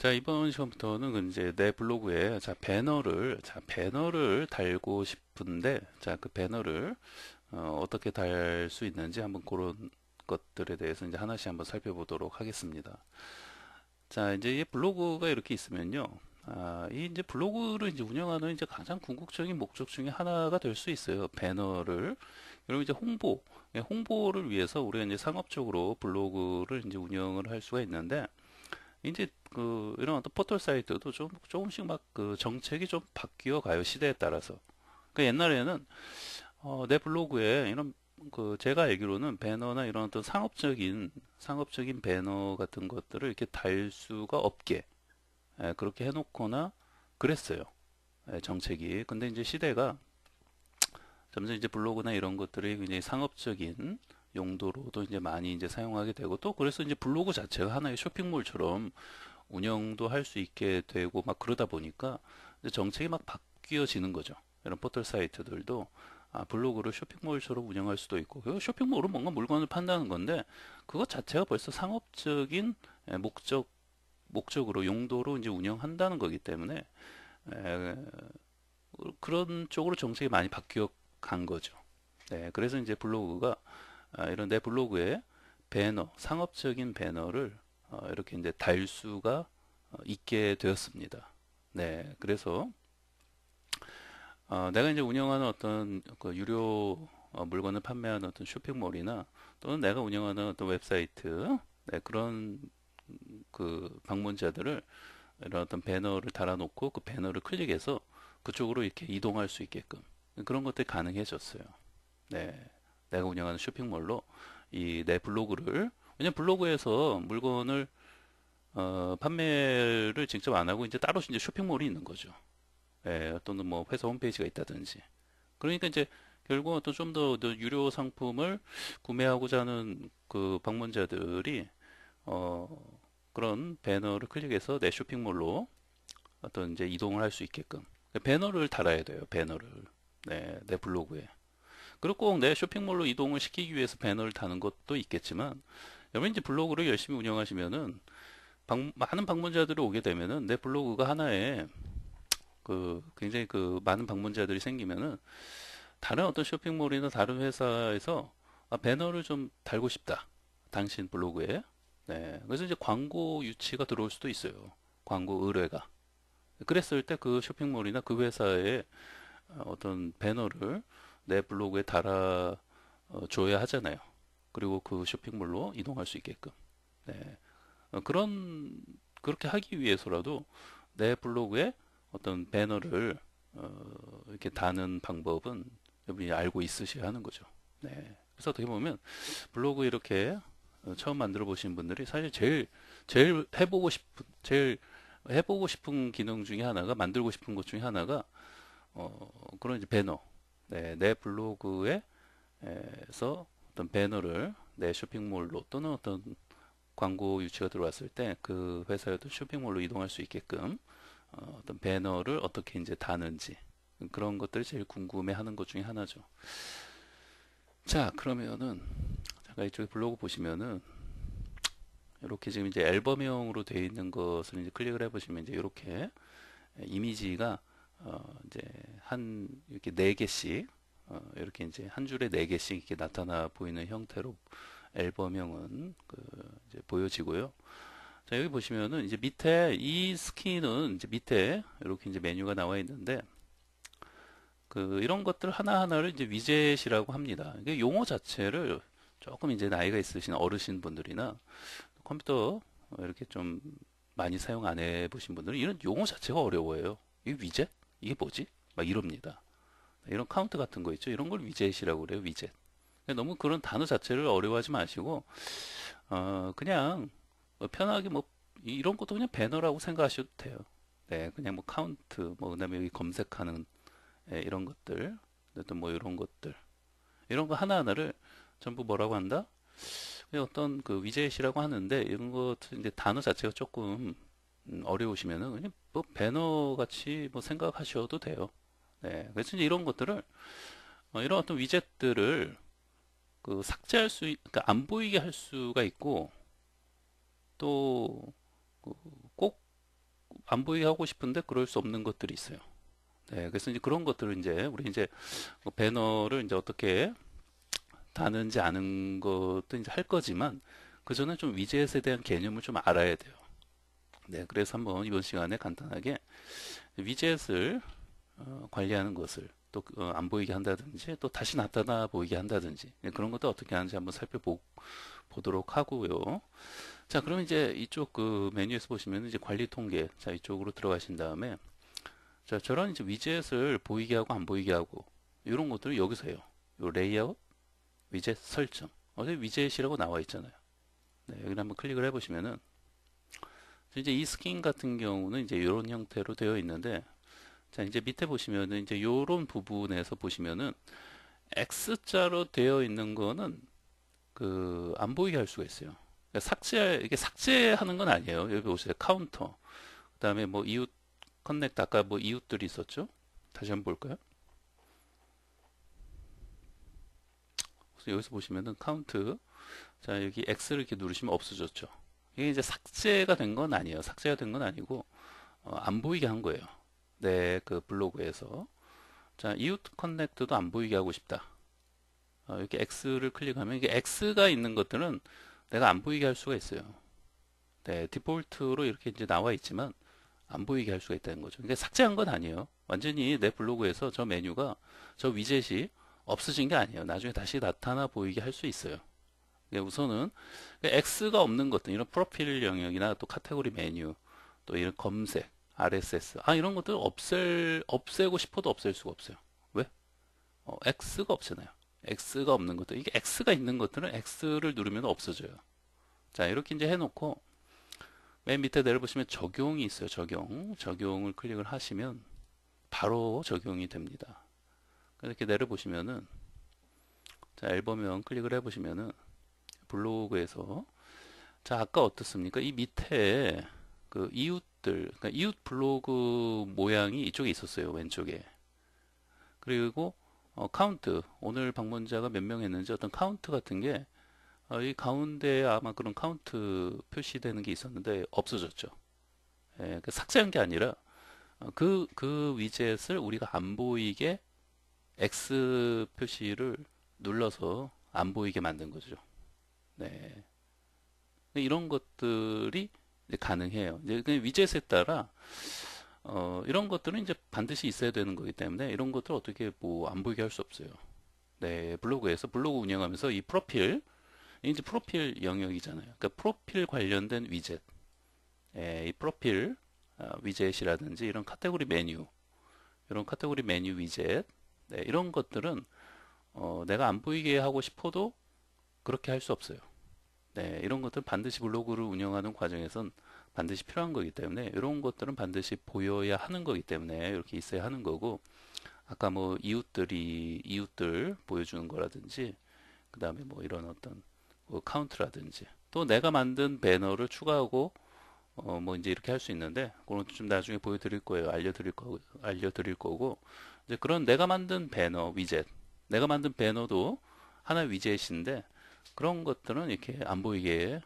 자, 이번 시간부터는 이제 내 블로그에 배너를 달고 싶은데, 그 배너를 떻게 달 수 있는지 한번 그런 것들에 대해서 이제 하나씩 한번 살펴보도록 하겠습니다. 자, 이제 이 블로그가 이렇게 있으면요. 이 이제 블로그를 이제 운영하는 이제 가장 궁극적인 목적 중에 하나가 될 수 있어요. 배너를. 그리고 이제 홍보를 위해서 우리가 이제 상업적으로 블로그를 이제 운영을 할 수가 있는데, 이제 이런 어떤 포털 사이트도 조금씩 막 그 정책이 좀 바뀌어 가요, 시대에 따라서. 그 옛날에는 내 블로그에 이런 제가 알기로는 배너나 이런 어떤 상업적인 배너 같은 것들을 이렇게 달 수가 없게 그렇게 해놓거나 그랬어요. 정책이. 근데 이제 시대가 점점 이제 블로그나 이런 것들이 굉장히 상업적인 용도로도 이제 많이 이제 사용하게 되고, 또 그래서 이제 블로그 자체가 하나의 쇼핑몰처럼 운영도 할 수 있게 되고 막 그러다 보니까 이제 정책이 막 바뀌어지는 거죠. 이런 포털 사이트들도 블로그를 쇼핑몰처럼 운영할 수도 있고, 그 쇼핑몰은 뭔가 물건을 판다는 건데 그것 자체가 벌써 상업적인 목적으로 용도로 이제 운영한다는 거기 때문에 에, 그런 쪽으로 정책이 많이 바뀌어 간 거죠. 네, 그래서 이제 블로그가 이런 내 블로그에 상업적인 배너를 이렇게 이제 달 수가 있게 되었습니다. 네, 그래서 내가 이제 운영하는 어떤 그 유료 물건을 판매하는 어떤 쇼핑몰이나 또는 내가 운영하는 어떤 웹사이트, 네, 그런 그 방문자들을 이런 어떤 배너를 달아놓고 그 배너를 클릭해서 그쪽으로 이렇게 이동할 수 있게끔 그런 것들이 가능해졌어요. 네, 내가 운영하는 쇼핑몰로 이 내 블로그를, 왜냐면 블로그에서 물건을 판매를 직접 안 하고 이제 따로 이제 쇼핑몰이 있는 거죠. 예, 또는 뭐 회사 홈페이지가 있다든지. 그러니까 이제 결국 또 좀 더 유료 상품을 구매하고자 하는 그 방문자들이 어, 그런 배너를 클릭해서 내 쇼핑몰로 어떤 이제 이동을 할 수 있게끔 배너를 달아야 돼요. 배너를. 네, 내 블로그에. 그리고 꼭 내 쇼핑몰로 이동을 시키기 위해서 배너를 다는 것도 있겠지만, 여러분 이제 블로그를 열심히 운영하시면은 많은 방문자들이 오게 되면은 내 블로그가 하나의 굉장히 많은 방문자들이 생기면은 다른 어떤 쇼핑몰이나 다른 회사에서 배너를 좀 달고 싶다. 당신 블로그에. 네. 그래서 이제 광고 유치가 들어올 수도 있어요. 광고 의뢰가. 그랬을 때 그 쇼핑몰이나 그 회사에 어떤 배너를 내 블로그에 달아 줘야 하잖아요. 그리고 그 쇼핑몰로 이동할 수 있게끔. 네. 그렇게 하기 위해서라도 내 블로그에 어떤 배너를 이렇게 다는 방법은 여러분이 알고 있으셔야 하는 거죠. 네. 그래서 어떻게 보면 블로그 이렇게 처음 만들어 보시는 분들이 사실 제일 해보고 싶은 기능 중에 하나가, 만들고 싶은 것 중에 하나가 그런 이제 배너. 네, 내 블로그에서 어떤 배너를 내 쇼핑몰로 또는 어떤 광고 유치가 들어왔을 때 그 회사의 어떤 쇼핑몰로 이동할 수 있게끔 어떤 배너를 어떻게 이제 다는지 그런 것들이 제일 궁금해하는 것 중에 하나죠. 자, 그러면은 잠깐 이쪽에 블로그 보시면은 이렇게 지금 이제 앨범형으로 되어 있는 것을 이제 클릭을 해보시면 이제 이렇게 이미지가 이제 이렇게 네 개씩 이렇게 이제 한 줄에 네 개씩 이렇게 나타나 보이는 형태로 앨범형은 이제 보여지고요. 자, 여기 보시면은 이제 밑에 이 스킨은 이제 밑에 이렇게 이제 메뉴가 나와 있는데 이런 것들 하나하나를 이제 위젯이라고 합니다. 이게 용어 자체를 조금 이제 나이가 있으신 어르신 분들이나 컴퓨터 이렇게 좀 많이 사용 안 해보신 분들은 이런 용어 자체가 어려워요. 이 위젯? 이게 뭐지? 막 이럽니다. 이런 카운트 같은 거 있죠. 이런 걸 위젯이라고 그래요. 위젯. 너무 그런 단어 자체를 어려워하지 마시고 그냥 뭐 편하게 뭐 이런 것도 그냥 배너라고 생각하셔도 돼요. 네, 그냥 뭐 카운트, 뭐 그다음에 여기 검색하는 이런 것들, 또 뭐 이런 것들, 이런 거 하나하나를 전부 뭐라고 한다? 그냥 어떤 위젯이라고 하는데 이런 것 이제 단어 자체가 조금 어려우시면은 그냥 뭐 배너 같이 뭐 생각하셔도 돼요. 네, 그래서 이제 이런 것들을 이런 어떤 위젯들을 삭제할 그러니까 안 보이게 할 수가 있고 또 꼭 안 보이게 하고 싶은데 그럴 수 없는 것들이 있어요. 네, 그래서 이제 그런 것들을 이제 우리 이제 배너를 이제 어떻게 다는지 아는 것도 이제 할 거지만 그 전에 좀 위젯에 대한 개념을 좀 알아야 돼요. 네, 그래서 한번 이번 시간에 간단하게 위젯을 관리하는 것을 또 안 보이게 한다든지 또 다시 나타나 보이게 한다든지 네, 그런 것도 어떻게 하는지 한번 살펴보도록 하고요. 자, 그러면 이제 이쪽 그 메뉴에서 보시면 이제 관리 통계, 자, 이쪽으로 들어가신 다음에 자, 저런 이제 위젯을 보이게 하고 안 보이게 하고 이런 것들을 여기서 해요. 요 레이아웃, 위젯 설정. 어제 위젯이라고 나와 있잖아요. 네, 여기 한번 클릭을 해보시면은 이제 이 스킨 같은 경우는 이제 이런 형태로 되어 있는데 자, 이제 밑에 보시면은 이제 이런 부분에서 보시면은 X자로 되어 있는 거는 그 안 보이게 할 수가 있어요. 그러니까 이게 삭제하는 건 아니에요. 여기 보세요. 카운터. 그다음에 뭐 이웃 커넥트 아까 뭐 이웃들이 있었죠? 다시 한번 볼까요? 그래서 여기서 보시면은 카운트. 자, 여기 X를 이렇게 누르시면 없어졌죠. 이게 이제 삭제가 된 건 아니에요. 삭제가 된 건 아니고 안 보이게 한 거예요. 네, 그 블로그에서. 자, 이웃 커넥트도 안 보이게 하고 싶다. 이렇게 X를 클릭하면 이게 X가 있는 것들은 내가 안 보이게 할 수가 있어요. 네, 디폴트로 이렇게 이제 나와 있지만 안 보이게 할 수가 있다는 거죠. 그러니까 삭제한 건 아니에요. 완전히 내 블로그에서 저 메뉴가 저 위젯이 없어진 게 아니에요. 나중에 다시 나타나 보이게 할 수 있어요. 그러니까 우선은 X가 없는 것들, 이런 프로필 영역이나 또 카테고리 메뉴, 또 이런 검색, RSS, 이런 것들 없애고 싶어도 없앨 수가 없어요. 왜? X가 없잖아요. X가 없는 것들, 이게 X가 있는 것들은 X를 누르면 없어져요. 자, 이렇게 이제 해놓고 맨 밑에 내려보시면 적용이 있어요. 적용을 클릭을 하시면 바로 적용이 됩니다. 이렇게 내려보시면은 자, 앨범명 클릭을 해보시면은 블로그에서 자, 아까 어떻습니까? 이 밑에 그 이웃들, 그러니까 이웃 블로그 모양이 이쪽에 있었어요. 왼쪽에. 그리고 카운트, 오늘 방문자가 몇 명 했는지 어떤 카운트 같은 게 이 가운데에 아마 그런 카운트 표시되는 게 있었는데 없어졌죠. 예, 그 삭제한 게 아니라 그 위젯을 우리가 안 보이게 X 표시를 눌러서 안 보이게 만든 거죠. 네. 이런 것들이 이제 가능해요. 이제 그 위젯에 따라 이런 것들은 이제 반드시 있어야 되는 거기 때문에 이런 것들 어떻게 뭐 안 보이게 할 수 없어요. 네, 블로그에서 블로그 운영하면서 이 프로필 이제 프로필 영역이잖아요. 그러니까 프로필 관련된 위젯, 이 프로필 위젯이라든지 이런 카테고리 메뉴, 이런 카테고리 메뉴 위젯, 네, 이런 것들은 내가 안 보이게 하고 싶어도 그렇게 할 수 없어요. 네, 이런 것들은 반드시 블로그를 운영하는 과정에선 반드시 필요한 거기 때문에 이런 것들은 반드시 보여야 하는 거기 때문에 이렇게 있어야 하는 거고 아까 뭐 이웃들 보여주는 거라든지 그 다음에 뭐 이런 어떤 뭐 카운트라든지 또 내가 만든 배너를 추가하고 뭐 이제 이렇게 할 수 있는데 그건 좀 나중에 보여드릴 거예요. 알려드릴 거고 이제 그런 내가 만든 배너 위젯 내가 만든 배너도 하나의 위젯인데 그런 것들은 이렇게 안 보이게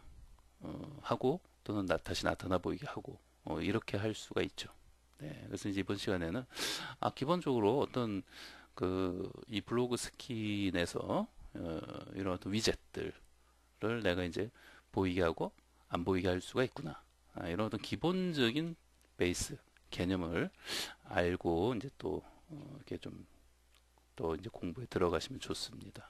하고 또는 다시 나타나 보이게 하고 이렇게 할 수가 있죠. 네, 그래서 이제 이번 시간에는 기본적으로 어떤 그 이 블로그 스킨에서 이런 어떤 위젯들을 내가 이제 보이게 하고 안 보이게 할 수가 있구나. 이런 어떤 기본적인 베이스 개념을 알고 이제 또 이렇게 좀 또 이제 공부에 들어가시면 좋습니다.